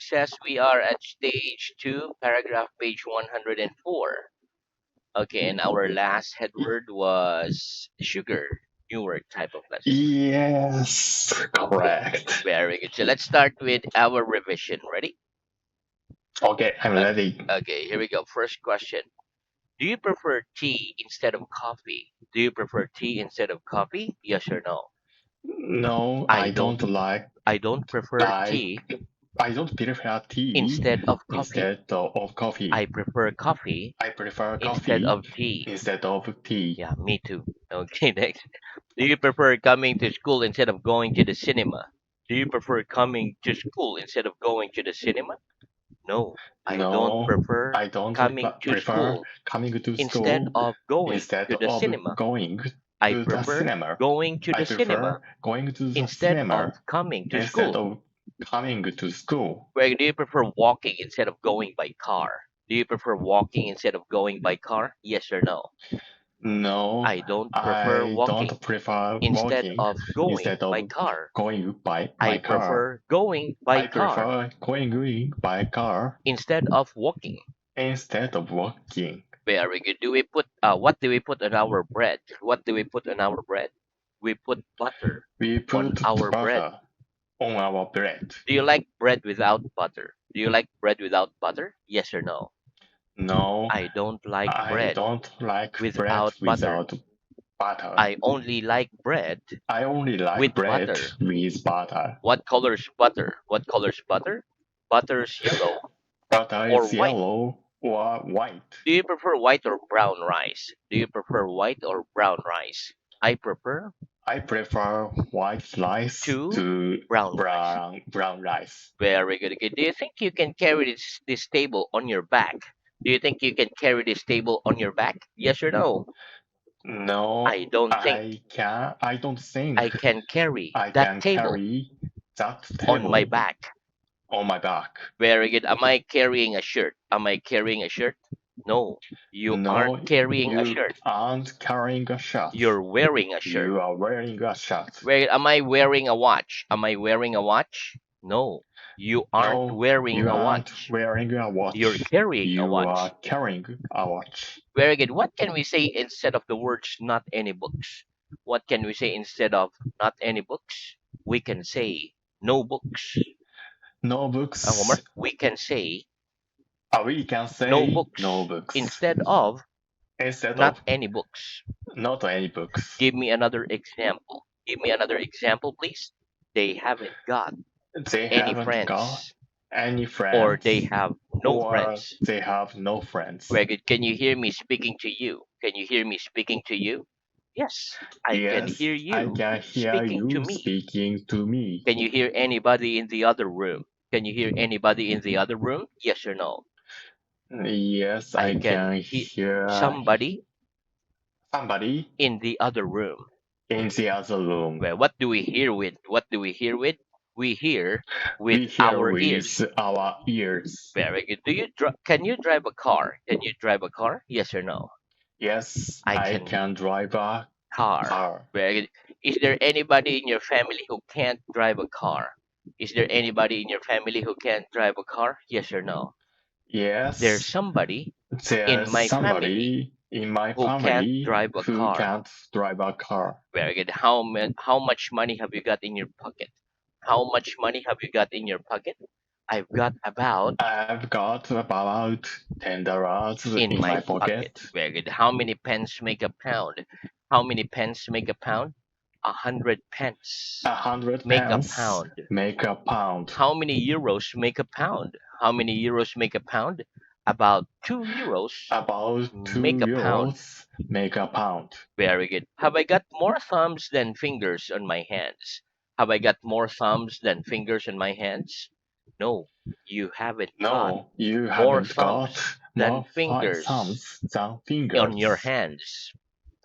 says we are at stage 2, paragraph page 104. Okay, and our last head word was sugar, newer type of lesson. Yes, correct. Very good. So let's start with our revision. Ready? Okay, I'm Uh, ready. okay, here we go. First question. Do you prefer tea instead of coffee? Do you prefer tea instead of coffee? Yes or no? No, I I don't don't like I don't prefer like tea I don't prefer tea instead of coffee. instead of coffee. I prefer coffee I prefer instead coffee of tea. instead of tea. Yeah, me too. Okay, next. Do you prefer coming to school instead of going to the cinema? Do you prefer coming to school instead of going to the cinema? No, I don't No, prefer I don't coming to prefer school coming to instead school of going instead to the of cinema. going I to the prefer cinema. going to I the cinema prefer going to the instead of cinema coming to instead school. of coming to school. Where do you prefer walking instead of going by car? Do you prefer walking instead of going by car? Yes or no? No, I don't prefer I walking don't prefer instead walking of going instead by of car. going by I my car. prefer going by I car prefer going by car instead of walking. instead of walking. Very good. Do we put what do we put on our bread? What do we put on our bread? We put butter We on put our bread. butter on our bread. Do you like bread without butter? Do you like bread without butter? Yes or no? No, I don't like I bread don't like bread without butter. without butter. I only like bread I only like with bread butter. with butter. What color's butter? What color's butter? Butter's yellow Butter or is white. yellow or white. Do you prefer white or brown rice? Do you prefer white or brown rice? I prefer I prefer white rice to to brown rice. brown rice. Very good. Okay. Do you think you can carry this table on your back? Do you think you can carry this table on your back? Yes or no? I No, don't think I don't I think can carry I that can table carry that on my table back. on my back. Very good. Am I carrying a shirt? Am I carrying a shirt? No, you aren't No, carrying a you shirt. aren't carrying a shirt. You're wearing a shirt. You are wearing a shirt. Wait, am I wearing a watch? Am I wearing a watch? No, you aren't No, wearing you a aren't watch. wearing a You're watch. carrying a You watch. are carrying a watch. Very good. What can we say instead of the words not any books? What can we say instead of not any books? We can say no books. No One more. books. We can say We can no say no books books instead of instead not of any books. not any books. Give me another example. Give me another example, please. They haven't got They any haven't got friends, any or they friends, have no or friends. they have no friends. Very good. Can you hear me speaking to you? Can you hear me speaking to you? Yes, I can Yes, hear I you can hear speaking to you me. speaking to me. Can you hear anybody in the other room? Can you hear anybody in the other room? Yes or no? Yes, I I can can hear hear somebody somebody in the other room. in the other room. Well, what do we hear with? What do we hear with? We hear with We hear our ears. with our ears. Very good. Can you drive a car? Can you drive a car? Yes or no? Yes, I I can can drive a car. car. Very good. Is there anybody in your family who can't drive a car? Is there anybody in your family who can't drive a car? Yes or no? There's Yes, somebody in there's my family somebody in my who can't family drive a who car. can't drive a car. Very good. How much money have you got in your pocket? How much money have you got in your pocket? I've got about I've got about $10 in in my my pocket. pocket. Very good. How many pence make a pound? How many pence make a pound? 100 pence make a £100 pound. make a pound. How many euros make a pound? How many euros make a pound? About 2 euros About make a pound. €2 make a pound. Very good. Have I got more thumbs than fingers on my hands? Have I got more thumbs than fingers on my hands? No, you haven't got No, you more haven't got thumbs than more fingers thumbs than on your fingers hands.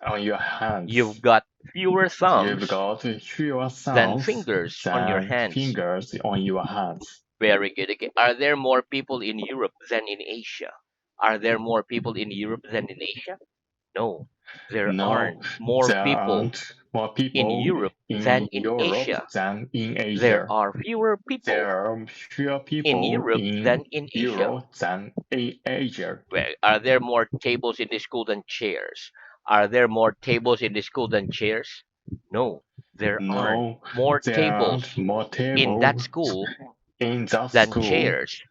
on your You've hands. got fewer You've thumbs got fewer than thumbs fingers on your than hands. fingers on your hands. Very good. Okay. Are there more people in Europe than in Asia? Are there more people in Europe than in Asia? No, there No, aren't more there people aren't more In people Europe than in in Europe Asia. than in There Asia. are fewer people There are fewer in people Europe in than in Asia. Europe than in Asia. Well, are there more tables in the school than chairs? Are there more tables in the school than chairs? No, there aren't No, more there tables aren't more in that tables school in that than school chairs.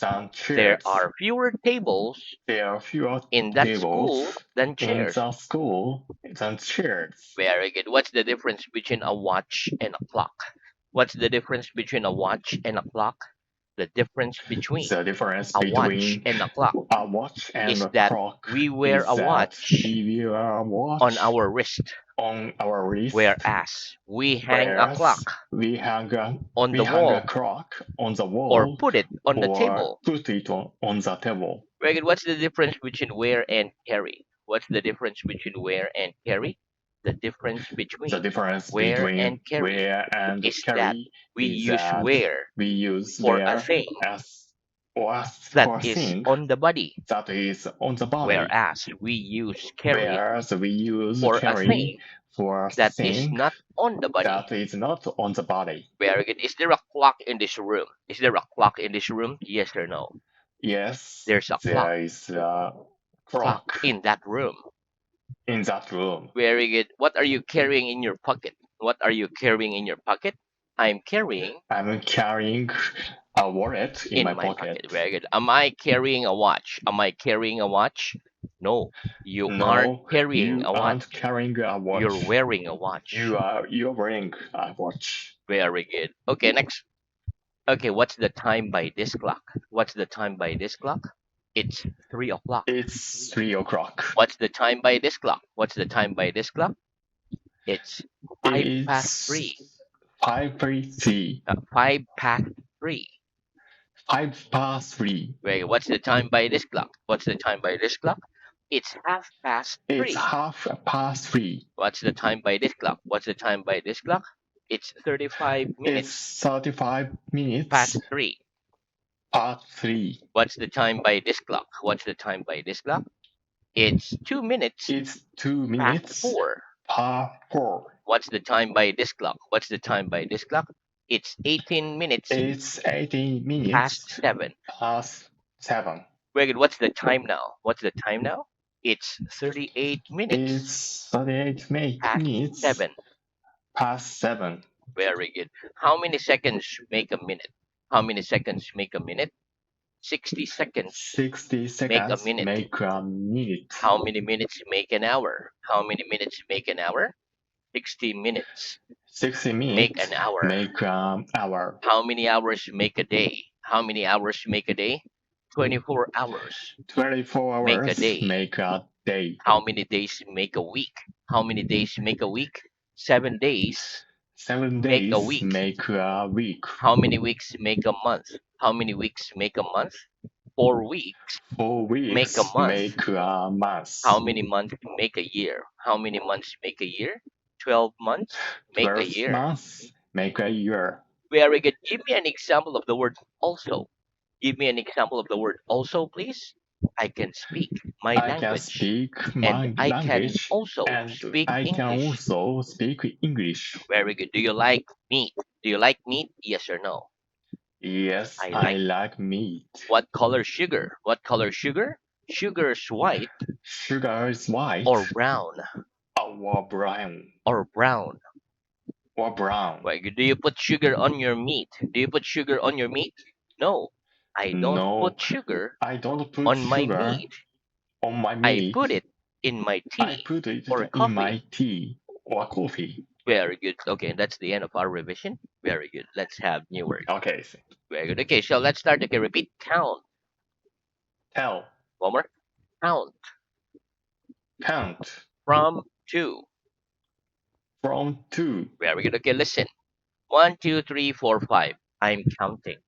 than There chairs. are fewer tables There are fewer in that tables school than in chairs. the school than chairs. Very good. What's the difference between a watch and a clock? What's the difference between a watch and a clock? The difference between The difference a watch between and a clock a watch and is a that clock we wear is a that watch we wear a on watch our wrist, on our wrist, whereas we hang a whereas clock we on the hang a wall clock on the or wall put it on the or table. put it on the table. Very good. What's the difference between wear and carry? What's the difference between wear and carry? The difference The between difference wear between and carry wear and is that carry we is use that wear we use for a wear thing as or as that for a is thing on the body, that is on the body, whereas we use carry whereas we use for a carry thing for a that is thing not on the body. that is not on the body. Very good. Is there a clock in this room? Is there a clock in this room? Yes or no? Yes, There's a clock. there is a Clock clock in that room. in that room. Very good. What are you carrying in your pocket? What are you carrying in your pocket? I'm carrying I'm carrying a wallet in in my my pocket. pocket. Very good. Am I carrying a watch? Am I carrying a watch? No, you aren't No, carrying you a watch. aren't carrying a You're watch. wearing a watch. You're wearing a watch. Very good. Okay, next. Okay, what's the time by this clock? What's the time by this clock? It's 3 o'clock. It's 3 o'clock. What's the time by this clock? What's the time by this clock? It's 5 past 3. It's 5:03. 5 past 3. 5 past 3. Wait, what's the time by this clock? What's the time by this clock? It's half past It's 3. 3:30. What's the time by this clock? What's the time by this clock? It's 35 minutes It's 35 minutes past 3. past 3. What's the time by this clock? What's the time by this clock? It's 2 minutes It's 2 past minutes 4. past 4. What's the time by this clock? What's the time by this clock? It's 18 minutes It's 18 past minutes 7. past 7. Very good. What's the time now? What's the time now? It's 38 minutes It's 38 past minutes 7. past 7. Very good. How many seconds make a minute? How many seconds make a minute? 60 seconds 60 make a seconds minute. make a minute. How many minutes make an hour? How many minutes make an hour? 60 minutes 60 make minutes an hour. make an hour. How many hours make a day? How many hours make a day? 24 hours 24 make a hours day. make a day. How many days make a week? How many days make a week? 7 days 7 make a days week. make a week. How many weeks make a month? How many weeks make a month? 4 weeks 4 make a weeks month. make a month. How many months make a year? How many months make a year? 12 months make a 12 year. months make a year. Very good. Give me an example of the word also. Give me an example of the word also, please. I can speak my I can language speak and my I can language also and speak I can English. also speak English. Very good. Do you like meat? Do you like meat? Yes or no? Yes, I I like. like meat. What color sugar? What color sugar? Sugar is white Sugar is white or brown or brown. or brown. Or brown. Right. Do you put sugar on your meat? Do you put sugar on your meat? No, I don't No, put sugar I don't put on my sugar meat. on my I meat. put it in my I tea put it or in my coffee. tea or coffee. Very good. Okay, that's the end of our revision. Very good. Let's have new words. Okay, Very good. Okay, so let's start. Okay, repeat. Count. tell, One more. Count. count, From 2. from 2. Very good. Okay, listen. 1, 2, 3, 4, 5. I'm counting.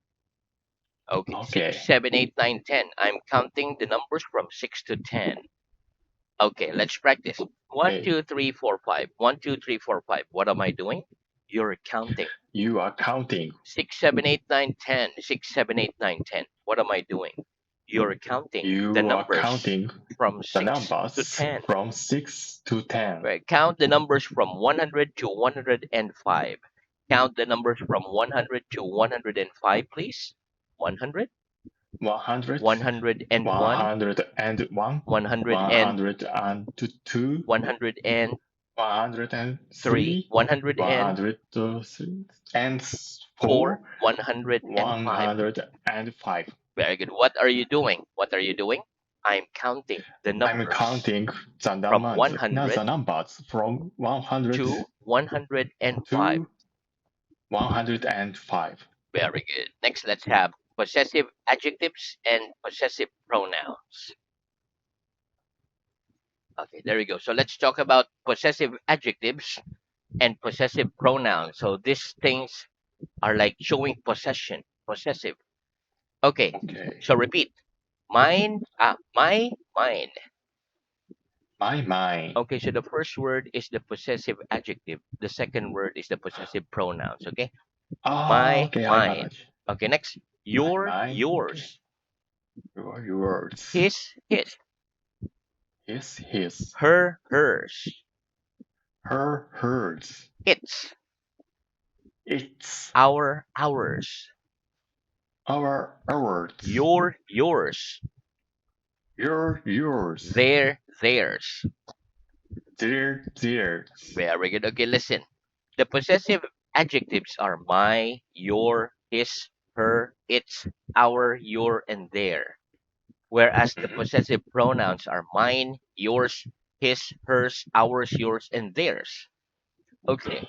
Okay, Okay, 6, 7, 8, 9, 10. I'm counting the numbers from 6 to 10. Okay, let's practice. 1, okay. 2, 3, 4, 5. 1, 2, 3, 4, 5. What am I doing? You're counting. You are counting. 6, 7, 8, 9, 10. 6, 7, 8, 9, 10. What am I doing? You're counting the You are numbers counting from the 6 to numbers 10. from 6 to 10. Right? Count the numbers from 100 to 105. Count the numbers from 100 to 105, please. 100, 100, 101, 101, 100 and 102, 103, 103, 104, 103, and 4, 105. 105. Very good. What are you doing? What are you doing? I'm counting the I'm numbers counting from the 100 numbers from 100 to 105. to 105. Very good. Next, let's have possessive adjectives and possessive pronouns. Okay, there we go. So let's talk about possessive adjectives and possessive pronouns. So these things are like showing possession, possessive. Okay, Okay. so repeat. Mine, my, mine. My mind. Okay, so the first word is the possessive adjective. The second word is the possessive pronouns. Okay, Oh, my, okay, I mine. manage. Okay, next, My your, mind. Okay. yours. Your words. His, His. hers. Her, hers. Its, It's ours. ours. Yours. Yours. Theirs. Theirs. Very good. Okay, listen. The possessive adjectives are my, your, his, her, its, our, your, and their. Whereas the Mhm. possessive pronouns are mine, yours, his, hers, ours, yours, and theirs. Okay,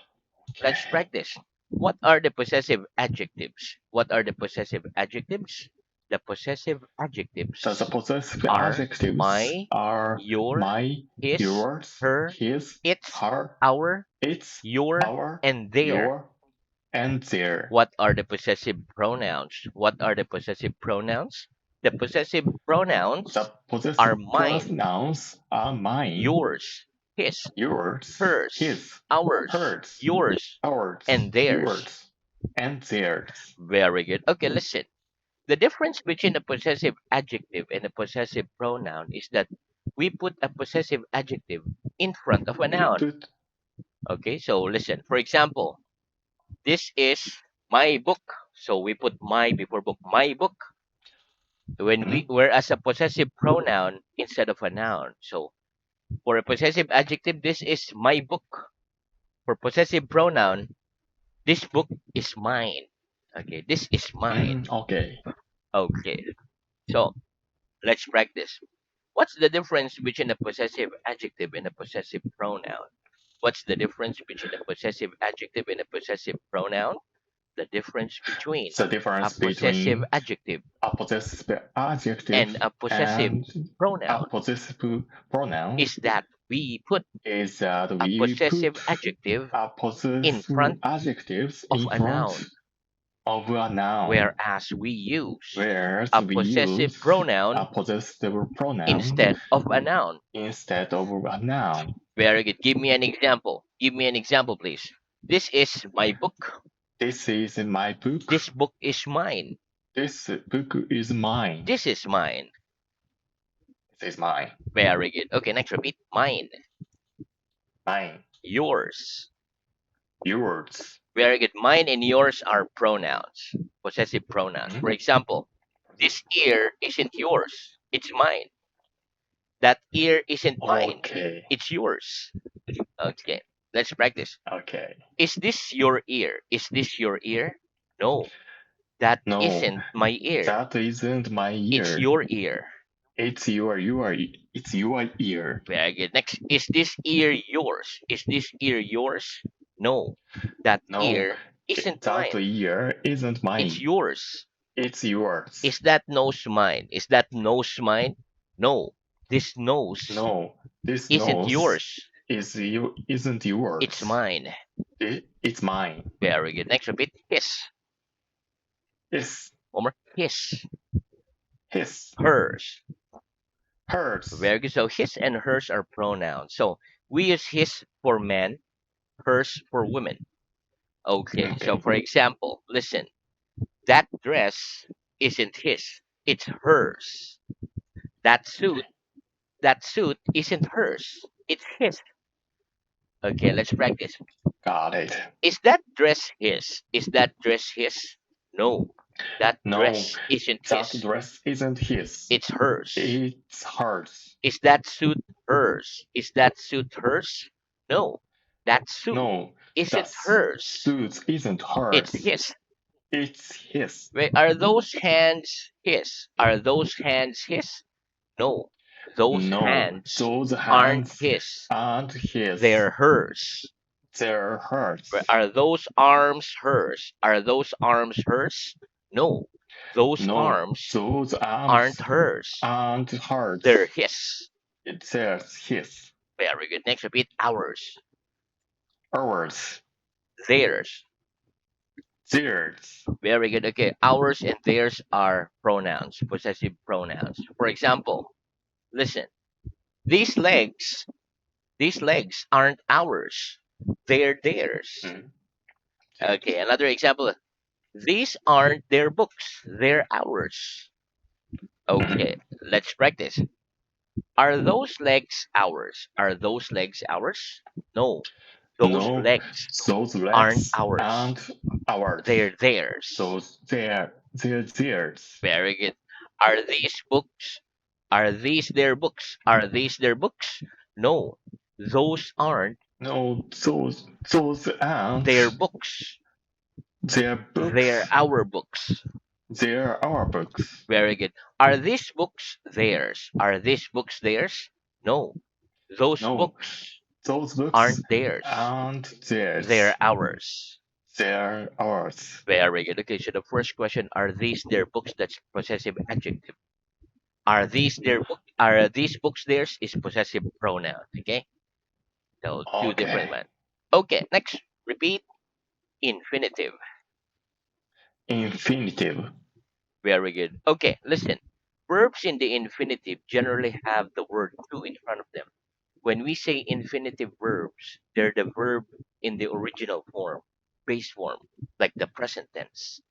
let's Okay. practice. What are the possessive adjectives? What are the possessive adjectives? The possessive The adjectives possessive are adjectives my, are your, my, his, yours, her, his, its, her, our, its, your, our, and their. your, and their. What are the possessive pronouns? What are the possessive pronouns? The possessive pronouns The are possessive mine, pronouns are mine, yours, his, yours, hers, his, ours, hers, yours, ours, and theirs. yours, and theirs. Very good. Okay, listen. The difference between a possessive adjective and a possessive pronoun is that we put a possessive adjective in front of a We noun. put Okay, so listen. For example, this is my book. So we put my before book. My book. mhm, Whereas a possessive pronoun instead of a noun. So for a possessive adjective, this is my book. For possessive pronoun, this book is mine. Okay, this is mine. okay. Okay, so let's practice. What's the difference between a possessive adjective and a possessive pronoun? What's the difference between a possessive adjective and a possessive pronoun? The difference between The a difference possessive between adjective a possessive adjective and a possessive and a pronoun possessive pronoun is that we put is that a we possessive put adjective a in possessive front adjectives of in a front noun, of a noun, whereas we use whereas a we possessive use a pronoun possessive pronoun instead of a noun. instead of a noun. Very good. Give me an example. Give me an example, please. This is my book. This is my This book. book is mine. This book is mine. This is mine. This is mine. Very good. Okay, next repeat. Mine. Mine. Yours. Yours. Very good. Mine and yours are pronouns, possessive pronouns. For Mhm. example, this ear isn't yours. It's mine. That ear isn't mine. Okay. It's yours. Okay, let's practice. Okay. Is this your ear? Is this your ear? No, that No, isn't my ear. that isn't my It's ear. your ear. It's your ear. Very good. Next, is this ear yours? Is this ear yours? No, that No, ear isn't that mine. ear isn't It's mine. yours. It's yours. Is that nose mine? Is that nose mine? No, this nose No, this isn't nose yours. isn't It's yours. mine. It's mine. Very good. Next, repeat. His. It's One more. His. his. Hers. Hers. Very good. So his and hers are pronouns. So we use his for men, hers for women. Okay. So Okay. for example, listen. That dress isn't his. It's hers. That suit, that suit isn't hers. It's his. Okay, let's practice. Got it. Is that dress his? Is that dress his? No, that No, dress isn't that his. dress isn't his. It's hers. It's hers. Is that suit hers? Is that suit hers? No, that suit No, that isn't hers. suit isn't It's hers. his. It's his. Wait, are those hands his? Are those hands his? No, those No, hands those aren't hands his. aren't his. They're hers. They're hers. Are those arms hers? Are those arms hers? No, those No, arms those aren't arms hers. aren't They're hers. his. They're his. Very good. Next, repeat ours, Ours. theirs. Theirs. Very good. Okay, ours and theirs are pronouns, possessive pronouns. For example, listen. These legs, these legs aren't ours. They're theirs. Mm. Okay, another example. These aren't their books. They're ours. Okay, let's practice. Are those legs ours? Are those legs ours? No, those No, legs those aren't legs ours. aren't ours. They're theirs. Those they're theirs. Very good. Are these books? Are these their books? Are these their books? No, those aren't No, those aren't their books. their They're books. our books. They're our books. Very good. Are these books theirs? Are these books theirs? No, those No, books those books aren't theirs. aren't theirs. They're ours. They're ours. Very good. Okay, so the first question, are these their books? That's possessive adjective. Are these their book? Are these books theirs? Is possessive pronoun. Okay, so two different Okay. ones. Okay, next, repeat infinitive. Infinitive. Very good. Okay, listen. Verbs in the infinitive generally have the word to in front of them. When we say infinitive verbs, they're the verb in the original form, base form, like the present tense.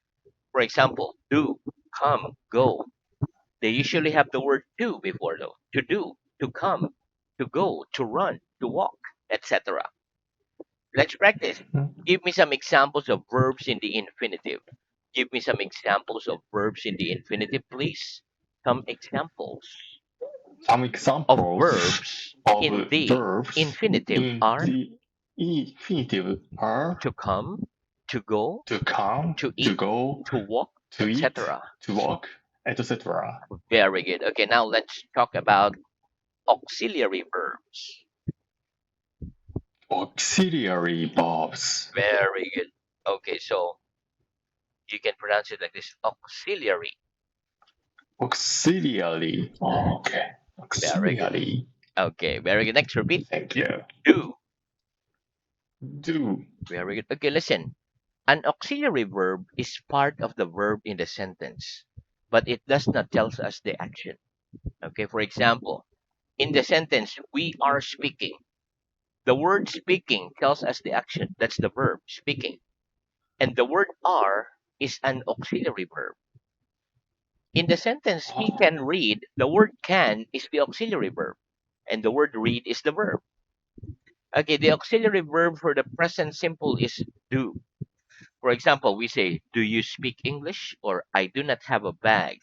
For example, do, come, go. They usually have the word to before though. To do, to come, to go, to run, to walk, etc. Let's practice. Give me some examples of verbs in the infinitive. Give me some examples of verbs in the infinitive, please. Some examples Some of examples verbs of in the verbs infinitive in are the infinitive are to come, to go, to come, to to eat, go, to walk, to eat, etc. to walk, etc. Very good. Okay, now let's talk about auxiliary verbs. Auxiliary verbs. Very good. Okay, so you can pronounce it like this auxiliary. Auxiliary. Okay. Very good. Auxiliary. Okay, very good. Next, repeat Thank you. do. Do. Very good. Okay, listen. An auxiliary verb is part of the verb in the sentence, but it does not tell us the action. Okay, for example, in the sentence, we are speaking. The word speaking tells us the action. That's the verb, speaking. And the word are is an auxiliary verb. In the sentence, he can read, the word can is the auxiliary verb. And the word read is the verb. Okay, the auxiliary verb for the present simple is do. For example, we say, do you speak English? Or I do not have a bag.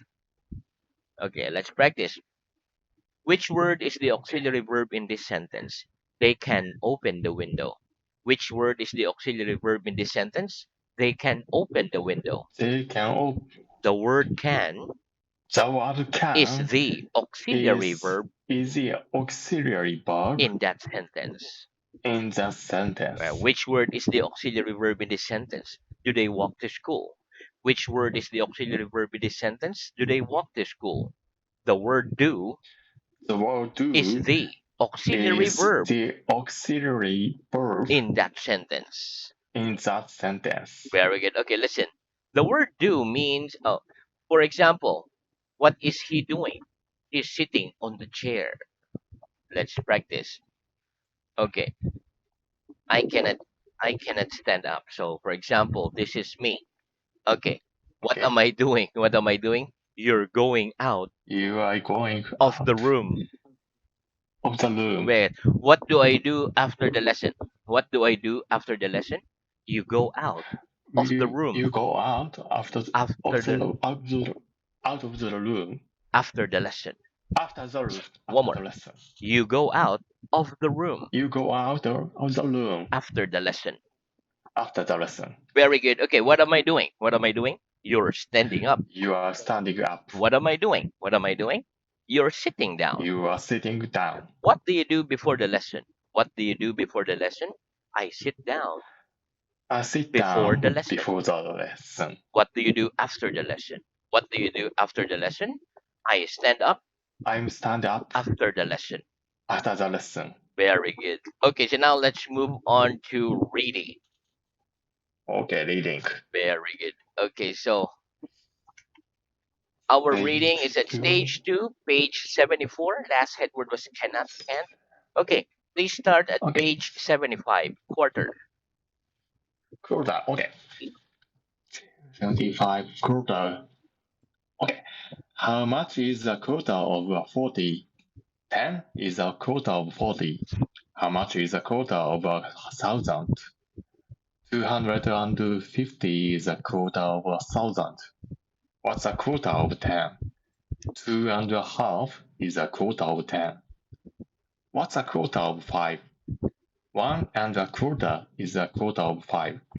Okay, let's practice. Which word is the auxiliary verb in this sentence? They can open the window. Which word is the auxiliary verb in this sentence? They can open the window. They can open. The word can The word is can the auxiliary is verb the auxiliary verb in that sentence. in the sentence. Which word is the auxiliary verb in this sentence? Do they walk to school? Which word is the auxiliary verb in this sentence? Do they walk to school? The word do The word is do the auxiliary is verb the auxiliary verb in that sentence. in that sentence. Very good. Okay, listen. The word do means, for example, what is he doing? He's sitting on the chair. Let's practice. Okay, I cannot, I cannot stand up. So, for example, this is me. Okay, what Okay. am I doing? What am I doing? You're going out You are going of the out room. of the room. Wait, what do I do after the lesson? What do I do after the lesson? You go out of the room You go out after after the out of the room after the lesson. One after more. the lesson. You go out of the room You go out of the room after the lesson. after the lesson. Very good. Okay, what am I doing? What am I doing? You're standing up. You are standing up. What am I doing? What am I doing? You're sitting down. You are sitting down. What do you do before the lesson? What do you do before the lesson? I sit down I sit before the down lesson. before the lesson. What do you do after the lesson? What do you do after the lesson? I stand up I'm stand up after the lesson. after the lesson. Very good. Okay, so now let's move on to reading. Okay, reading. Very good. Okay, so our reading is Page at 2. stage 2, page 74. Last head word was cannot and. Okay, please start at Okay, page 75, quarter. quarter. Okay, 75 quarter. Okay, how much is a quarter of 40? 10 is a quarter of 40. How much is a quarter of 1,000? 250 is a quarter of 1,000. What's a quarter of 10? 2.5 is a quarter of 10. What's a quarter of 5? 1.25 is a quarter of 5.